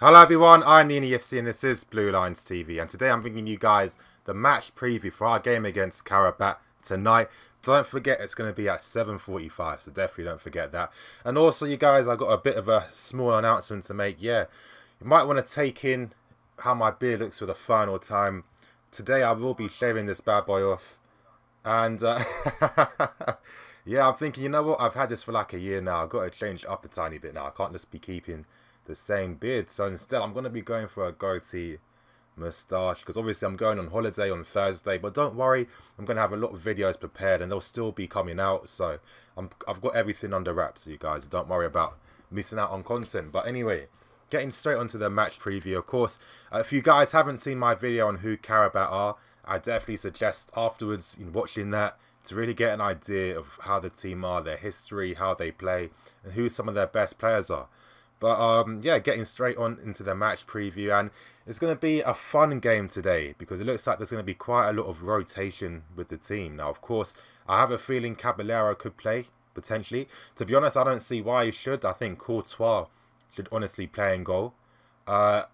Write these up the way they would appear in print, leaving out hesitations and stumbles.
Hello everyone, I'm Nini FC and this is Blue Lines TV, and today I'm bringing you guys the match preview for our game against Qarabag tonight. Don't forget it's going to be at 7:45, so definitely don't forget that. And also you guys, I've got a bit of a small announcement to make. Yeah, you might want to take in how my beard looks for the final time. Today I will be shaving this bad boy off, and yeah, I'm thinking, you know what, I've had this for like a year now. I've got to change it up a tiny bit now. I can't just be keeping the same beard, so instead I'm going to be going for a goatee moustache, because obviously I'm going on holiday on Thursday, but don't worry, I'm going to have a lot of videos prepared and they'll still be coming out, so I've got everything under wraps, so you guys don't worry about missing out on content. But anyway, getting straight onto the match preview. Of course, if you guys haven't seen my video on who Qarabag are, I definitely suggest afterwards watching that to really get an idea of how the team are, their history, how they play, and who some of their best players are. But yeah, getting straight on into the match preview, and it's going to be a fun game today because it looks like there's going to be quite a lot of rotation with the team. Now, of course, I have a feeling Caballero could play, potentially. To be honest, I don't see why he should. I think Courtois should honestly play in goal.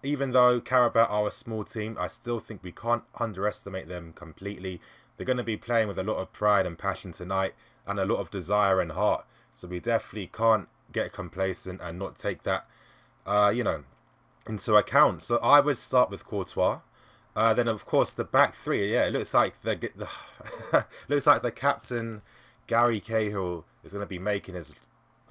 Even though Qarabag are a small team, I still think we can't underestimate them completely. They're going to be playing with a lot of pride and passion tonight and a lot of desire and heart. So we definitely can't get complacent and not take that, into account. So I would start with Courtois. Then of course the back three. Yeah, it looks like looks like the captain Gary Cahill is going to be making his,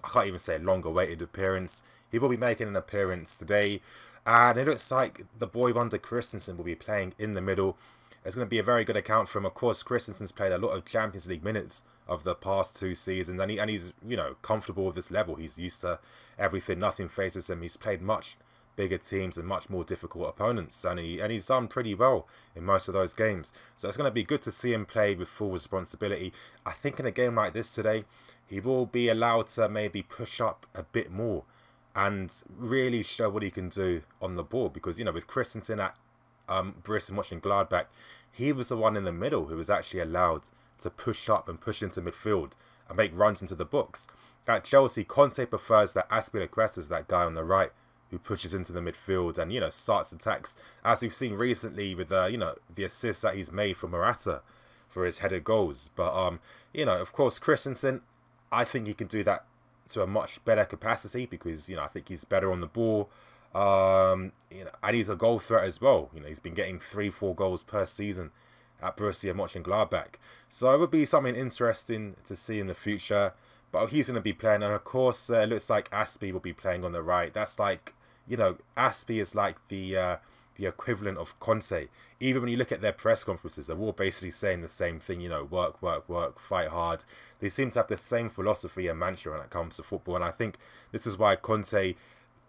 I can't even say long-awaited appearance. He will be making an appearance today, and it looks like the boy wonder Christensen will be playing in the middle. It's going to be a very good account for him. Of course, Christensen's played a lot of Champions League minutes of the past 2 seasons, and he's comfortable with this level. He's used to everything. Nothing faces him. He's played much bigger teams and much more difficult opponents, and he's done pretty well in most of those games. So it's going to be good to see him play with full responsibility. I think in a game like this today, he will be allowed to maybe push up a bit more and really show what he can do on the ball, because with Christensen at Borussia Mönchengladbach, he was the one in the middle who was actually allowed to push up and push into midfield and make runs into the box. At Chelsea, Conte prefers that Azpilicueta, that guy on the right, who pushes into the midfield and starts attacks, as we've seen recently with the assists that he's made for Morata for his headed goals. But of course, Christensen, I think he can do that to a much better capacity, because I think he's better on the ball. And he's a goal threat as well. He's been getting 3-4 goals per season at Borussia Mönchengladbach. So it would be something interesting to see in the future. But he's going to be playing, and of course it looks like Aspi will be playing on the right. That's like, Aspi is like the equivalent of Conte. Even when you look at their press conferences, they're all basically saying the same thing, work, work, work, fight hard. They seem to have the same philosophy and mantra when it comes to football, and I think this is why Conte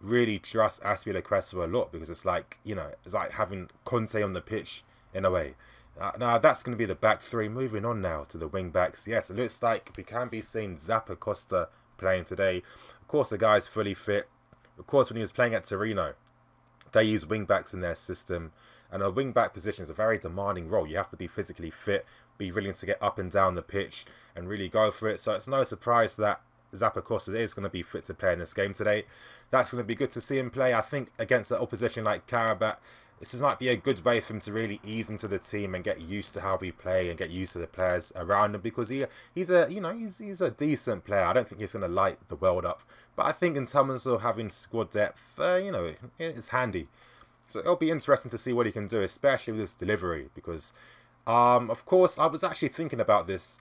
really trusts Azpilicueta a lot, because it's like, it's like having Conte on the pitch in a way. Now that's going to be the back three. Moving on now to the wing backs. Yes, it looks like we can be seeing Zappacosta playing today. Of course, the guy's fully fit. Of course, when he was playing at Torino, they use wing backs in their system, and a wing back position is a very demanding role. You have to be physically fit, be willing to get up and down the pitch, and really go for it. So it's no surprise that Zappacosta is going to be fit to play in this game today. That's going to be good to see him play. I think against an opposition like Qarabag, this might be a good way for him to really ease into the team and get used to how we play and get used to the players around him, because he's a decent player. I don't think he's going to light the world up, but I think in terms of having squad depth, it's handy. So it'll be interesting to see what he can do, especially with his delivery, because of course I was actually thinking about this.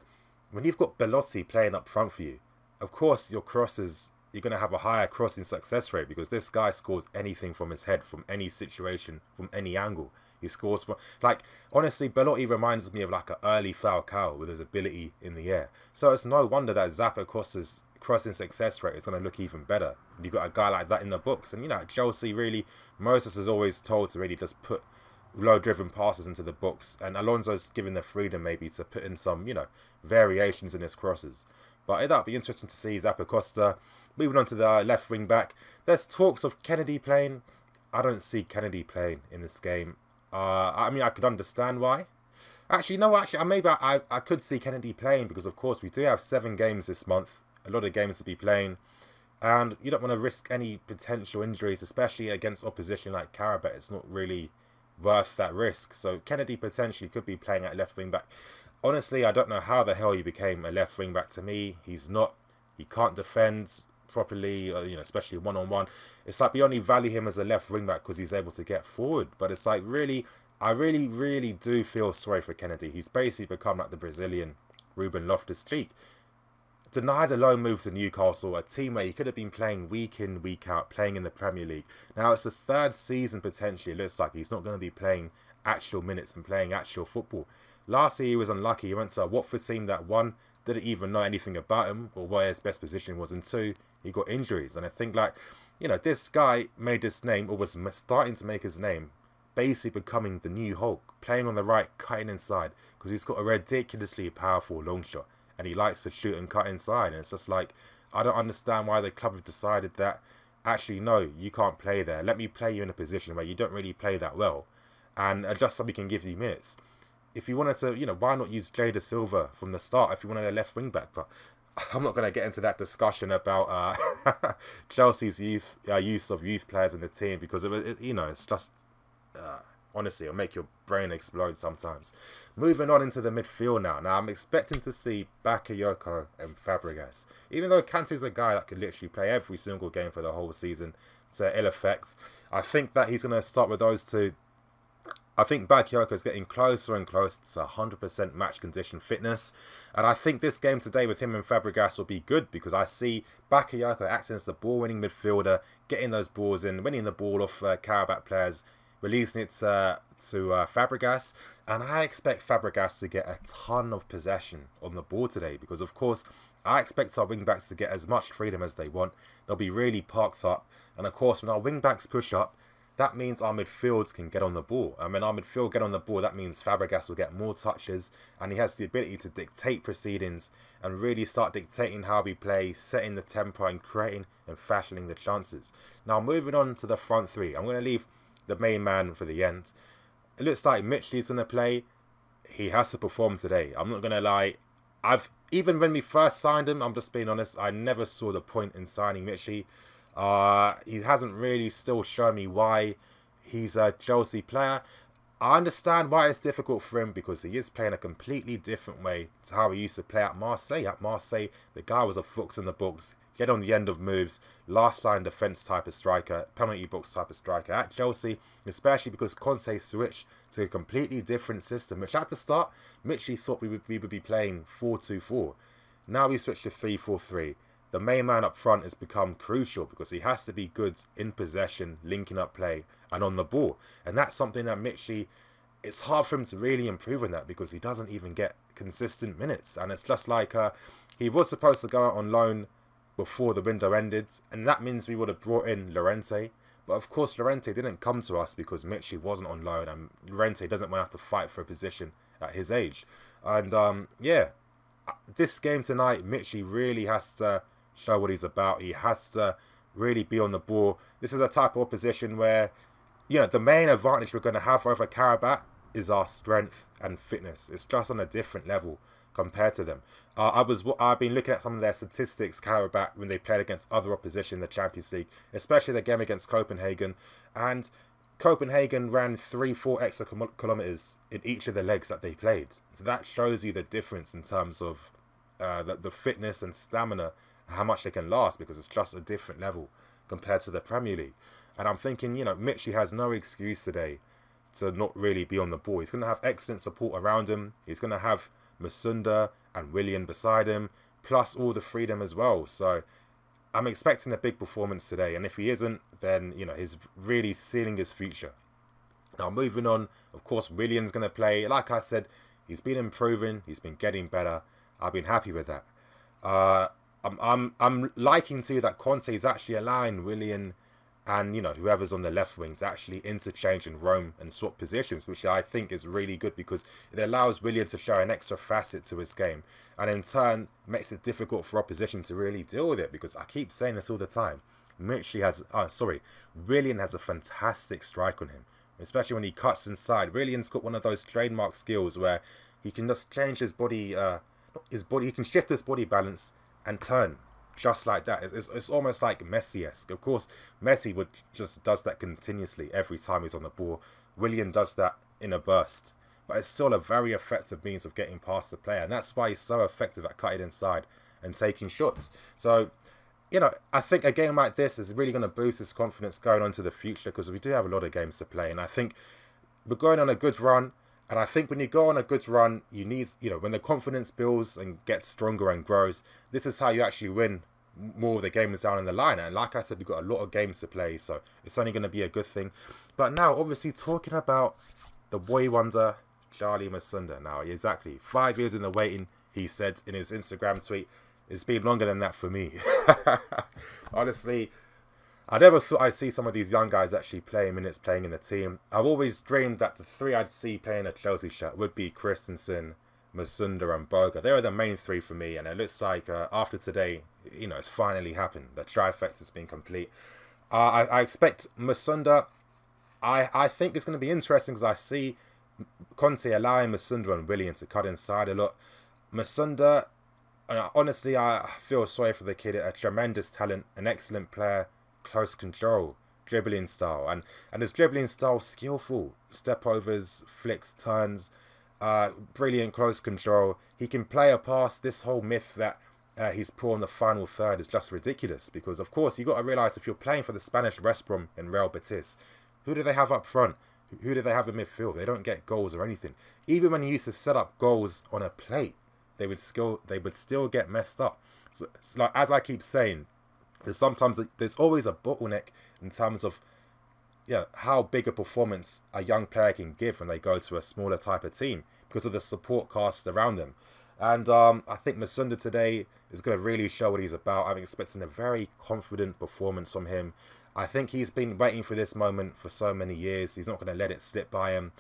When you've got Belotti playing up front for you, of course your crosses, you're going to have a higher crossing success rate, because this guy scores anything from his head, from any situation, from any angle. He scores from, like, honestly, Belotti reminds me of like an early Falcao with his ability in the air. So it's no wonder that Zappacosta's crossing success rate is going to look even better. You've got a guy like that in the books. And at Chelsea, really, Moses is always told to really just put low-driven passes into the box, and Alonso's given the freedom maybe to put in some, variations in his crosses. But that'll be interesting to see Zappacosta. Moving on to the left wing back, there's talks of Kennedy playing. I don't see Kennedy playing in this game. I mean, I could understand why. Actually, no, maybe I could see Kennedy playing, because of course we do have 7 games this month. A lot of games to be playing. And you don't want to risk any potential injuries, especially against opposition like Qarabag. It's not really worth that risk. So Kennedy potentially could be playing at left wing back. Honestly, I don't know how the hell he became a left wing back. To me, he's not. He can't defend properly, you know, especially one-on-one. It's like we only value him as a left wing back because he's able to get forward. But it's like, really, I really do feel sorry for Kennedy. He's basically become like the Brazilian Ruben Loftus-Cheek. Denied a loan move to Newcastle, a team where he could have been playing week in, week out, playing in the Premier League. Now it's the third season potentially. It looks like he's not going to be playing actual minutes and playing actual football. Last year he was unlucky. He went to a Watford team that, one, didn't even know anything about him or where his best position was, and two, he got injuries. And I think, like, you know, this guy made his name, or was starting to make his name, basically becoming the new Hulk, playing on the right, cutting inside, because he's got a ridiculously powerful long shot and he likes to shoot and cut inside. And it's just like, I don't understand why the club have decided that, actually, no, you can't play there. Let me play you in a position where you don't really play that well, and just so we can give you minutes. If you wanted to, you know, why not use Jada Silva from the start if you wanted a left wing back? But I'm not going to get into that discussion about Chelsea's use of youth players in the team, because you know, it's just honestly, it'll make your brain explode sometimes. Moving on into the midfield now. Now I'm expecting to see Bakayoko and Fabregas. Even though Kante's a guy that could literally play every single game for the whole season to ill effect, I think that he's going to start with those two. I think Bakayoko is getting closer and closer to 100% match condition fitness. And I think this game today with him and Fabregas will be good, because I see Bakayoko acting as the ball-winning midfielder, getting those balls in, winning the ball off Qarabag players, releasing it to Fabregas. And I expect Fabregas to get a ton of possession on the ball today, because, of course, I expect our wing-backs to get as much freedom as they want. They'll be really parked up. And, of course, when our wing-backs push up, that means our midfields can get on the ball. And when our midfield get on the ball, that means Fabregas will get more touches, and he has the ability to dictate proceedings and really start dictating how we play, setting the tempo and creating and fashioning the chances. Now, moving on to the front three, I'm going to leave the main man for the end. It looks like Mitchley's going to play. He has to perform today. I'm not going to lie. Even when we first signed him, I'm just being honest, I never saw the point in signing Mitchley. He hasn't really still shown me why he's a Chelsea player. I understand why it's difficult for him, because he is playing a completely different way to how he used to play at Marseille. At Marseille, the guy was a fox in the books, get on the end of moves, last line defence type of striker, penalty box type of striker. At Chelsea, especially because Conte switched to a completely different system, which at the start, Mitchley thought we would be playing 4-2-4. Now we switched to 3-4-3. The main man up front has become crucial, because he has to be good in possession, linking up play, and on the ball. And that's something that Mitchley, it's hard for him to really improve on that, because he doesn't even get consistent minutes. And it's just like he was supposed to go out on loan before the window ended, and that means we would have brought in Llorente. But of course, Llorente didn't come to us because Mitchley wasn't on loan, and Llorente doesn't want to have to fight for a position at his age. And yeah, this game tonight, Mitchley really has to show what he's about. He has to really be on the ball. This is a type of opposition where, you know, the main advantage we're going to have over Qarabag is our strength and fitness. It's just on a different level compared to them. I've been looking at some of their statistics, Qarabag, when they played against other opposition in the Champions League, especially the game against Copenhagen. And Copenhagen ran 3-4 extra kilometers in each of the legs that they played. So that shows you the difference in terms of the fitness and stamina, how much they can last, because it's just a different level compared to the Premier League. And I'm thinking, you know, Mitchley has no excuse today to not really be on the ball. He's going to have excellent support around him. He's going to have MUSONDA and Willian beside him, plus all the freedom as well. So I'm expecting a big performance today. And if he isn't, then, you know, he's really sealing his future. Now, moving on, of course, Willian's going to play. Like I said, he's been improving. He's been getting better. I've been happy with that. I'm liking too that Conte is actually allowing Willian and, you know, whoever's on the left wings actually interchange and roam and swap positions, which I think is really good, because it allows Willian to show an extra facet to his game, and in turn makes it difficult for opposition to really deal with it, because I keep saying this all the time. Willian has a fantastic strike on him, especially when he cuts inside. Willian's got one of those trademark skills where he can just change his body, he can shift his body balance and turn just like that. It's almost like Messi-esque. Of course, Messi would just does that continuously every time he's on the ball. Willian does that in a burst. But it's still a very effective means of getting past the player. And that's why he's so effective at cutting inside and taking shots. So, you know, I think a game like this is really going to boost his confidence going on to the future, because we do have a lot of games to play. And I think we're going on a good run. And I think when you go on a good run, you need, you know, when the confidence builds and gets stronger and grows, this is how you actually win more of the games down in the line. And like I said, we've got a lot of games to play, so it's only going to be a good thing. But now, obviously, talking about the boy wonder, Charlie MUSONDA. Now, exactly 5 years in the waiting, he said in his Instagram tweet. It's been longer than that for me. Honestly, I never thought I'd see some of these young guys actually playing minutes, playing in the team. I've always dreamed that the three I'd see playing a Chelsea shirt would be Christensen, MUSONDA and Boga. They were the main three for me, and it looks like after today, you know, it's finally happened. The trifecta has been complete. I expect MUSONDA. I think it's going to be interesting, because I see Conte allowing MUSONDA and Willian to cut inside a lot. MUSONDA, honestly, I feel sorry for the kid. A tremendous talent, an excellent player, close control, dribbling style, and his dribbling style skillful. Step overs, flicks, turns, brilliant close control. He can play a pass. This whole myth that he's poor in the final third is just ridiculous, because of course you got to realise, if you're playing for the Spanish West Brom in Real Betis, who do they have up front? Who do they have in midfield? They don't get goals or anything. Even when he used to set up goals on a plate, they would still get messed up. So it's like, as I keep saying, there's always a bottleneck in terms of, yeah, how big a performance a young player can give when they go to a smaller type of team, because of the support cast around them. And I think MUSONDA today is going to really show what he's about. I'm expecting a very confident performance from him. I think he's been waiting for this moment for so many years. He's not going to let it slip by him.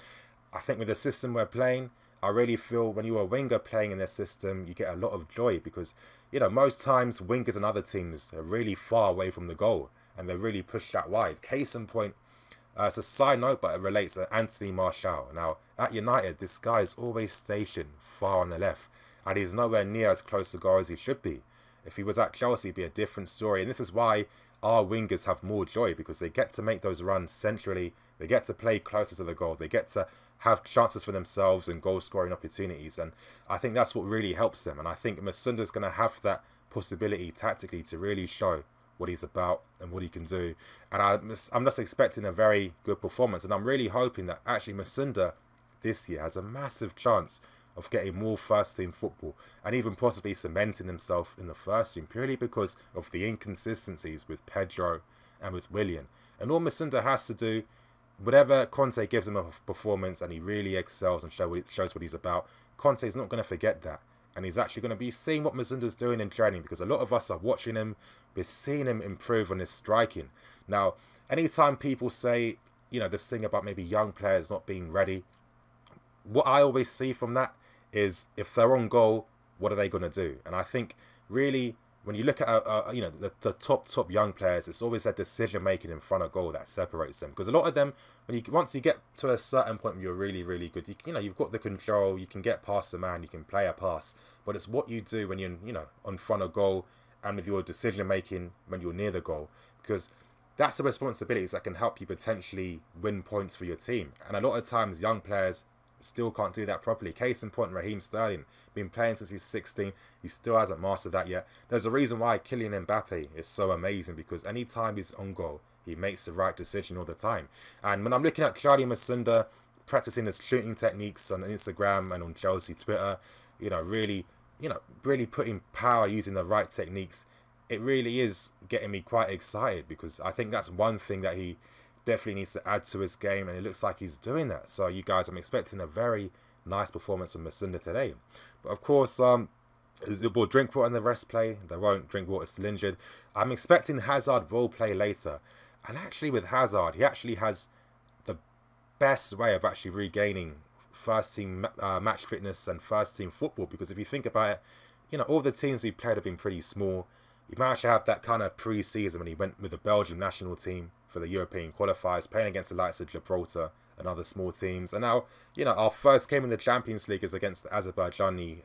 I think with the system we're playing, I really feel when you're a winger playing in this system, you get a lot of joy, because, you know, most times wingers and other teams are really far away from the goal and they really push that wide. Case in point, it's a side note, but it relates to Anthony Martial. Now, at United, this guy is always stationed far on the left, and he's nowhere near as close to goal as he should be. If he was at Chelsea, it'd be a different story. And this is why our wingers have more joy, because they get to make those runs centrally. They get to play closer to the goal. They get to have chances for themselves and goal-scoring opportunities. And I think that's what really helps them. And I think MUSONDA's going to have that possibility tactically to really show what he's about and what he can do. And I'm just expecting a very good performance. And I'm really hoping that actually MUSONDA this year has a massive chance of getting more first-team football and even possibly cementing himself in the first team, purely because of the inconsistencies with Pedro and with Willian. And all MUSONDA has to do, whatever Conte gives him a performance and he really excels and shows what he's about, Conte's not going to forget that. And he's actually going to be seeing what MUSONDA's doing in training, because a lot of us are watching him, we're seeing him improve on his striking. Now, anytime people say, you know, this thing about maybe young players not being ready, what I always see from that is, if they're on goal, what are they going to do? And I think really, when you look at you know, the top young players, it's always that decision making in front of goal that separates them. Because a lot of them, once you get to a certain point where you're really good, you know, you've got the control, you can get past the man, you can play a pass, but it's what you do when you're, you know, on front of goal, and with your decision making when you're near the goal, because that's the responsibilities that can help you potentially win points for your team. And a lot of times young players still can't do that properly. Case in point, Raheem Sterling, been playing since he's 16, he still hasn't mastered that yet. There's a reason why Kylian Mbappe is so amazing, because anytime he's on goal, he makes the right decision all the time. And when I'm looking at Charlie MUSONDA practicing his shooting techniques on Instagram and on Chelsea Twitter, you know, really putting power using the right techniques, it really is getting me quite excited, because I think that's one thing that he definitely needs to add to his game, and it looks like he's doing that. So you guys, I'm expecting a very nice performance from MUSONDA today. But of course, will Drinkwater and the rest play? They won't. Drinkwater's still injured. I'm expecting Hazard will play later. And actually with Hazard, he actually has the best way of actually regaining first team match fitness and first team football, because if you think about it, you know, all the teams we played have been pretty small. He managed to have that kind of pre-season when he went with the Belgium national team for the European qualifiers, playing against the likes of Gibraltar and other small teams. And now, you know, our first game in the Champions League is against the Azerbaijani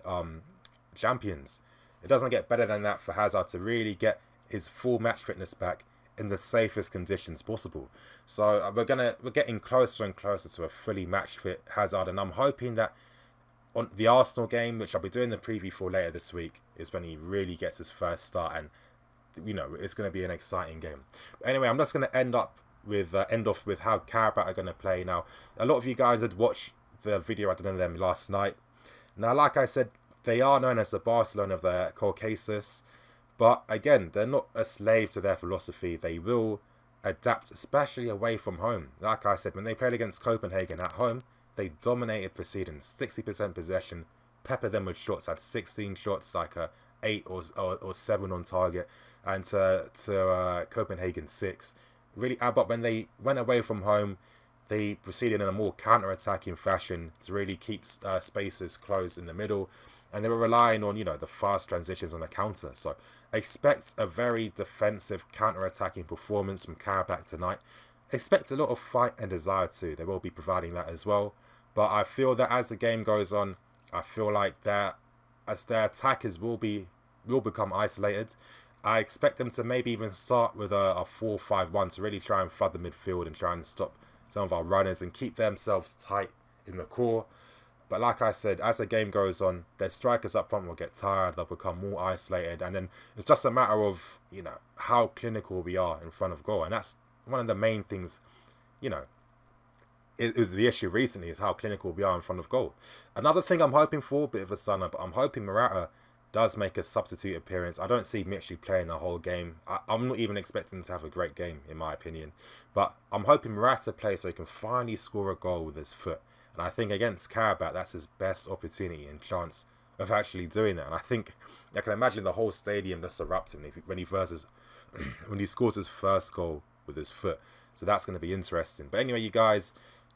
champions It doesn't get better than that for Hazard to really get his full match fitness back in the safest conditions possible. So we're getting closer and closer to a fully match fit Hazard, and I'm hoping that on the Arsenal game, which I'll be doing the preview for later this week, is when he really gets his first start, and it's going to be an exciting game. But anyway, I'm just going to end off with how Qarabag are going to play. Now, a lot of you guys had watched the video I did on them last night. Now, like I said, they are known as the Barcelona of the Caucasus, but again, they're not a slave to their philosophy. They will adapt, especially away from home. Like I said, when they played against Copenhagen at home, they dominated proceedings, 60% possession, peppered them with shots, had 16 shots, like 8 or 7 on target, and to Copenhagen 6. Really, but when they went away from home, they proceeded in a more counter-attacking fashion to really keep spaces closed in the middle, and they were relying on, the fast transitions on the counter. So expect a very defensive counter-attacking performance from Qarabag tonight. Expect a lot of fight and desire too. They will be providing that as well. But I feel that as the game goes on, I feel like that as their attackers will become isolated, I expect them to maybe even start with a 4-5-1 to really try and flood the midfield and try and stop some of our runners and keep themselves tight in the core. But like I said, as the game goes on, their strikers up front will get tired, they'll become more isolated, and then it's just a matter of, how clinical we are in front of goal. And that's one of the main things, it was the issue recently, is how clinical we are in front of goal. Another thing I'm hoping for, a bit of a sunner, but I'm hoping Morata does make a substitute appearance. I don't see Mitchell playing the whole game. I'm not even expecting him to have a great game, in my opinion. But I'm hoping Morata plays so he can finally score a goal with his foot. And I think against Qarabag, that's his best opportunity and chance of actually doing that. And I can imagine the whole stadium just erupting when he scores his first goal with his foot. So that's going to be interesting. But anyway, you guys,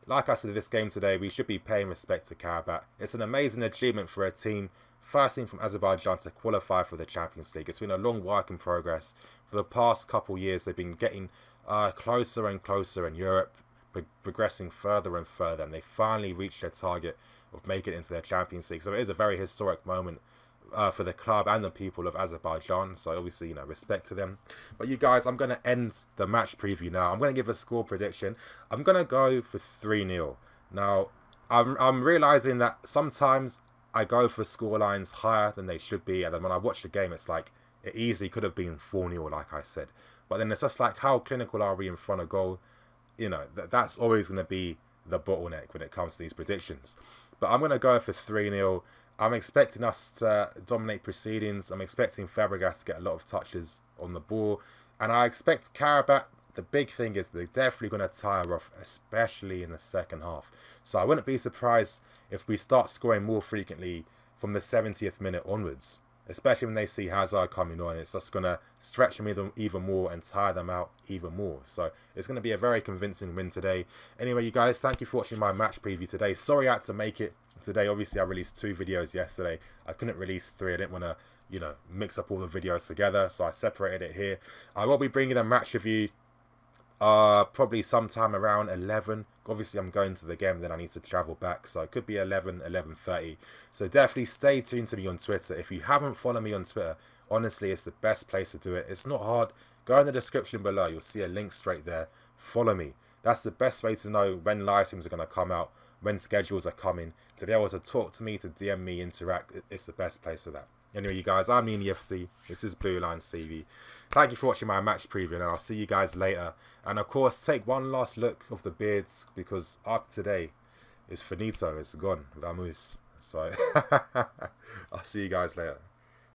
like I said, this game today, we should be paying respect to Qarabag. It's an amazing achievement for a team, first team from Azerbaijan to qualify for the Champions League. It's been a long work in progress. For the past couple years, they've been getting closer and closer in Europe, progressing further and further, and they finally reached their target of making it into their Champions League. So it is a very historic moment for the club and the people of Azerbaijan. So obviously, respect to them. But you guys, I'm going to end the match preview now. I'm going to give a score prediction. I'm going to go for 3-0. Now, I'm realizing that sometimes I go for scorelines higher than they should be, and then when I watch the game, it's like it easily could have been 4-0, like I said. But then it's just like, how clinical are we in front of goal? That's always going to be the bottleneck when it comes to these predictions. But I'm going to go for 3-0. I'm expecting us to dominate proceedings. I'm expecting Fabregas to get a lot of touches on the ball. And I expect Qarabag, the big thing is they're definitely going to tire off, especially in the second half. So I wouldn't be surprised if we start scoring more frequently from the 70th minute onwards, especially when they see Hazard coming on. It's just going to stretch them even more and tire them out even more. So it's going to be a very convincing win today. Anyway, you guys, thank you for watching my match preview today. Sorry I had to make it today. Obviously, I released 2 videos yesterday. I couldn't release 3. I didn't want to, mix up all the videos together. So I separated it here. I will be bringing a match review probably sometime around 11. Obviously, I'm going to the game, then I need to travel back, so it could be 11, 11:30. So definitely stay tuned to me on Twitter. If you haven't followed me on Twitter, honestly, it's the best place to do it. It's not hard. Go in the description below. You'll see a link straight there. Follow me. That's the best way to know when live streams are going to come out, when schedules are coming, to be able to talk to me, to DM me, interact. It's the best place for that. Anyway, you guys, I'm Ian FC. This is Blue Line CV. Thank you for watching my match preview, and I'll see you guys later. And of course, take one last look of the beards, because after today, it's finito. It's gone. Vamos. So, I'll see you guys later.